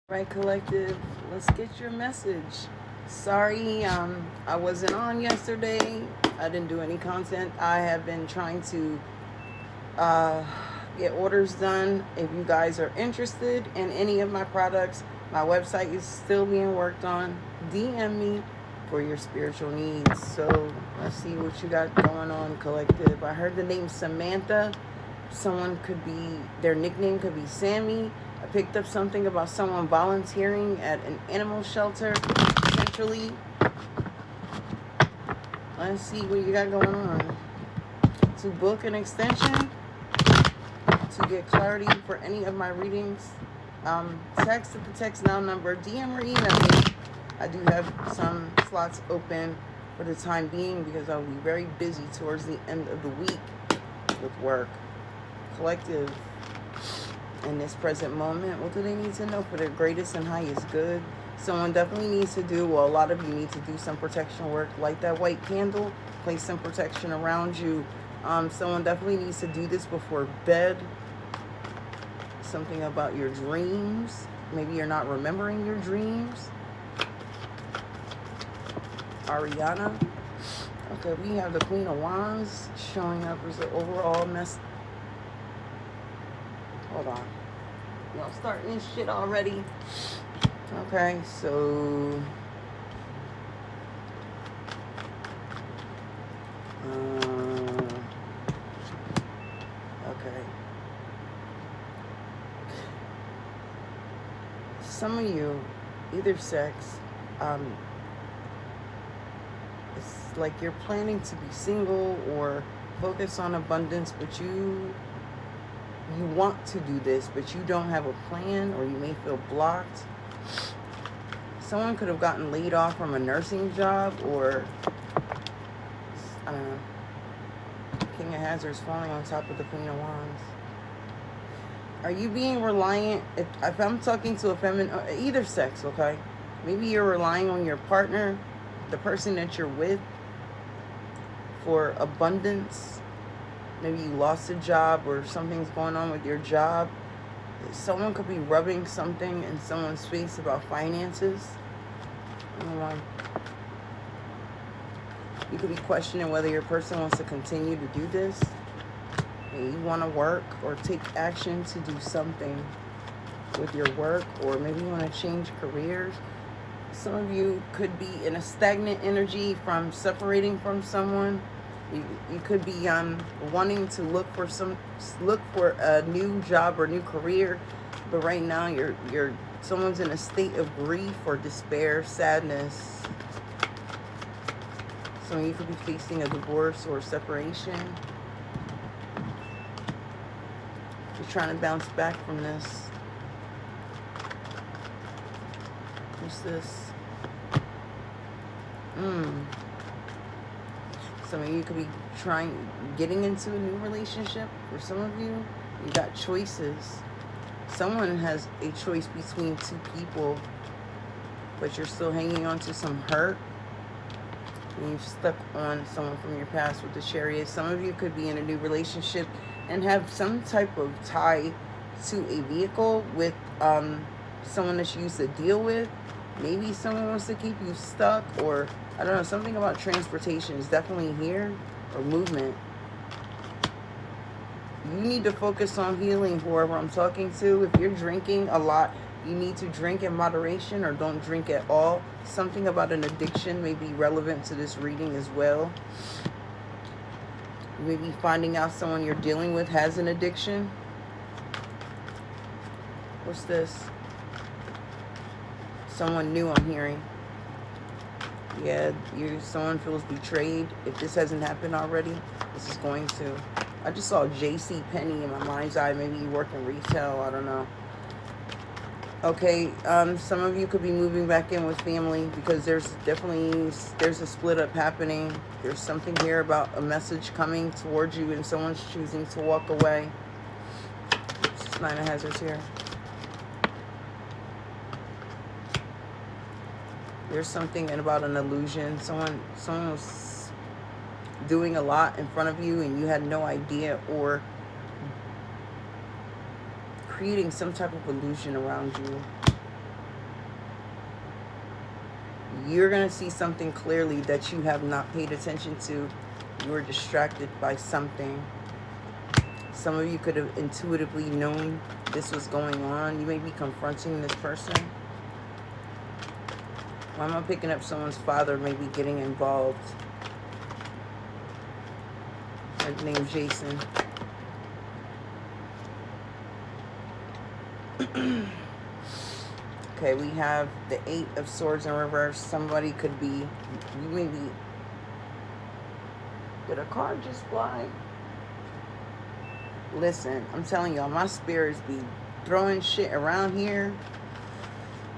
Right, collective, let's get your message. Sorry, I wasn't on yesterday. I didn't do any content. I have been trying to uh, get orders done. If you guys are interested in any of my products, my website is still being worked on. DM me for your spiritual needs. So let's see what you got going on, collective. I heard the name Samantha. Someone could be, their nickname could be Sammy. I picked up something about someone volunteering at an animal shelter centrally. Let's see what you got going on. To book an extension, to get clarity for any of my readings, text at the text now number, DM or email me. I do have some slots open for the time being because I'll be very busy towards the end of the week with work. Collective, in this present moment, what do they need to know for their greatest and highest good? Someone definitely needs to do, well, a lot of you need to do some protection work. Light that white candle, place some protection around you. Someone definitely needs to do this before bed. Something about your dreams. Maybe you're not remembering your dreams. Ariana. Okay, we have the Queen of Wands showing up as the overall mess. Hold on. Y'all starting this shit already. Okay, so okay. Some of you, either sex, it's like you're planning to be single or focus on abundance, but you want to do this, but you don't have a plan, or you may feel blocked. Someone could have gotten laid off from a nursing job, or I don't know. King of Hazards falling on top of the Queen of Wands. Are you being reliant? If I'm talking to a feminine, either sex, okay? Maybe you're relying on your partner, the person that you're with, for abundance. Maybe you lost a job or something's going on with your job. Someone could be rubbing something in someone's face about finances. You could be questioning whether your person wants to continue to do this. And you want to work or take action to do something with your work, or maybe you want to change careers. Some of you could be in a stagnant energy from separating from someone. You could be wanting to look for a new job or new career, but right now someone's in a state of grief or despair, sadness. Some of you could be facing a divorce or separation. You're trying to bounce back from this. What's this? Some of you could be getting into a new relationship. For some of you, you got choices. Someone has a choice between two people, but you're still hanging on to some hurt. And you've stuck on someone from your past with the Chariot. Some of you could be in a new relationship and have some type of tie to a vehicle with someone that you used to deal with. Maybe someone wants to keep you stuck, or I don't know, something about transportation is definitely here, or movement. You need to focus on healing, whoever I'm talking to. If you're drinking a lot, you need to drink in moderation or don't drink at all. Something about an addiction may be relevant to this reading as well. Maybe finding out someone you're dealing with has an addiction. What's this? Someone new, I'm hearing. Yeah, someone feels betrayed. If this hasn't happened already, this is going to. I just saw J.C. Penney in my mind's eye. Maybe you work in retail. I don't know. Okay, some of you could be moving back in with family because there's a split up happening. There's something here about a message coming towards you and someone's choosing to walk away. It's 9 of Hazards here. There's something about an illusion. Someone was doing a lot in front of you and you had no idea, or creating some type of illusion around you. You're going to see something clearly that you have not paid attention to. You were distracted by something. Some of you could have intuitively known this was going on. You may be confronting this person. Why am I picking up someone's father may be getting involved? Her name's Jason. Okay, we have the 8 of Swords in reverse. Somebody could be, you may be, did a car just fly? Listen, I'm telling y'all, my spirits be throwing shit around here.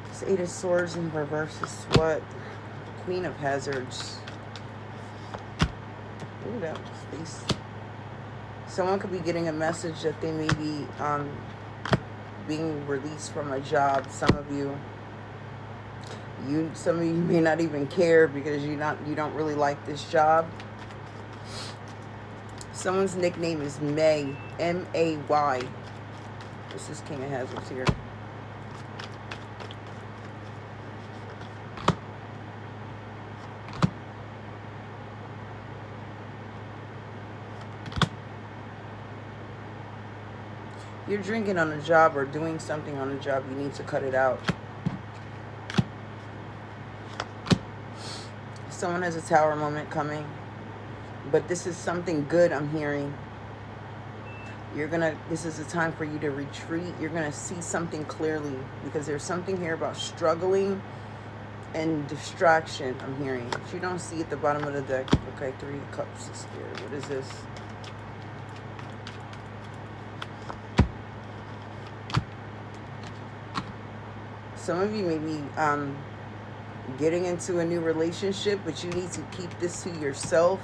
This 8 of Swords in reverse is what? Queen of Hazards. Ooh, that was space. Someone could be getting a message that they may be being released from a job. Some of you may not even care because you don't really like this job. Someone's nickname is May, M-A-Y. This is King of Hazards here. You're drinking on a job or doing something on a job, you need to cut it out. Someone has a tower moment coming. But this is something good I'm hearing. This is a time for you to retreat. You're going to see something clearly. Because there's something here about struggling and distraction I'm hearing. But you don't see at the bottom of the deck. Okay, 3 of Cups is here. What is this? Some of you may be getting into a new relationship, but you need to keep this to yourself.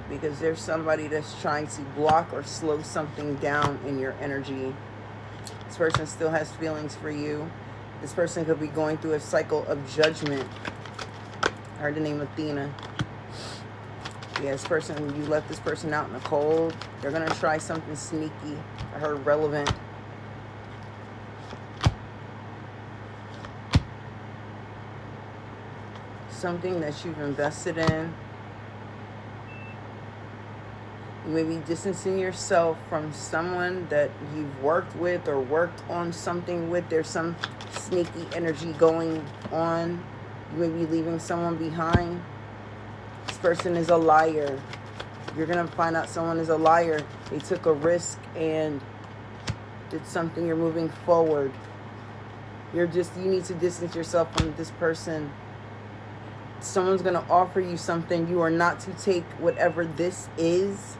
Because there's somebody that's trying to block or slow something down in your energy. This person still has feelings for you. This person could be going through a cycle of judgment. I heard the name Athena. Yeah, this person, you left this person out in the cold. They're going to try something sneaky. I heard relevant. Something that you've invested in. You may be distancing yourself from someone that you've worked with or worked on something with. There's some sneaky energy going on. You may be leaving someone behind. This person is a liar. You're going to find out someone is a liar. They took a risk and did something. You're moving forward. You need to distance yourself from this person. Someone's going to offer you something. You are not to take whatever this is.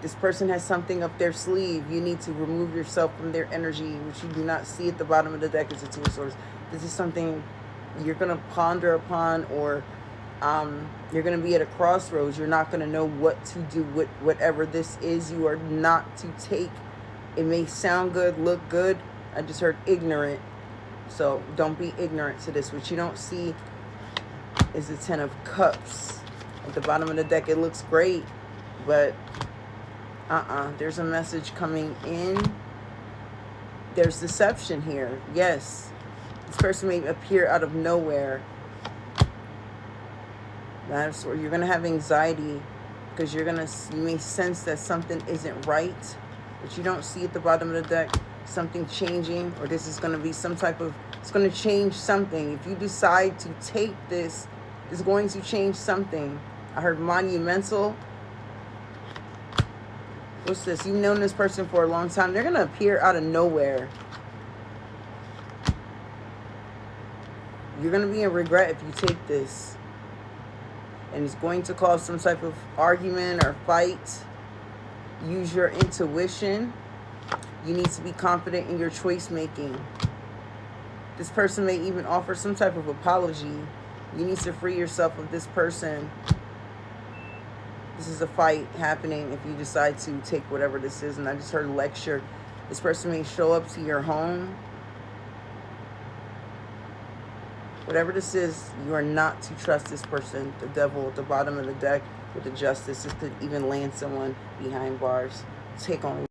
This person has something up their sleeve. You need to remove yourself from their energy, which you do not see at the bottom of the deck as a 2 of Swords. This is something you're going to ponder upon, or you're going to be at a crossroads. You're not going to know what to do with whatever this is. You are not to take. It may sound good, look good. I just heard ignorant. So don't be ignorant to this. What you don't see is the 10 of Cups. At the bottom of the deck, it looks great, but there's a message coming in. There's deception here. Yes. This person may appear out of nowhere. That's where you're going to have anxiety because you may sense that something isn't right, but you don't see at the bottom of the deck something changing, or this is going to be some type of, it's going to change something. If you decide to take this, it's going to change something. I heard monumental. What's this? You've known this person for a long time. They're going to appear out of nowhere. You're going to be in regret if you take this. And it's going to cause some type of argument or fight. Use your intuition. You need to be confident in your choice making. This person may even offer some type of apology. You need to free yourself of this person. This is a fight happening if you decide to take whatever this is. And I just heard lecture. This person may show up to your home. Whatever this is, you are not to trust this person. The Devil at the bottom of the deck with the Justice. This could even land someone behind bars. Take on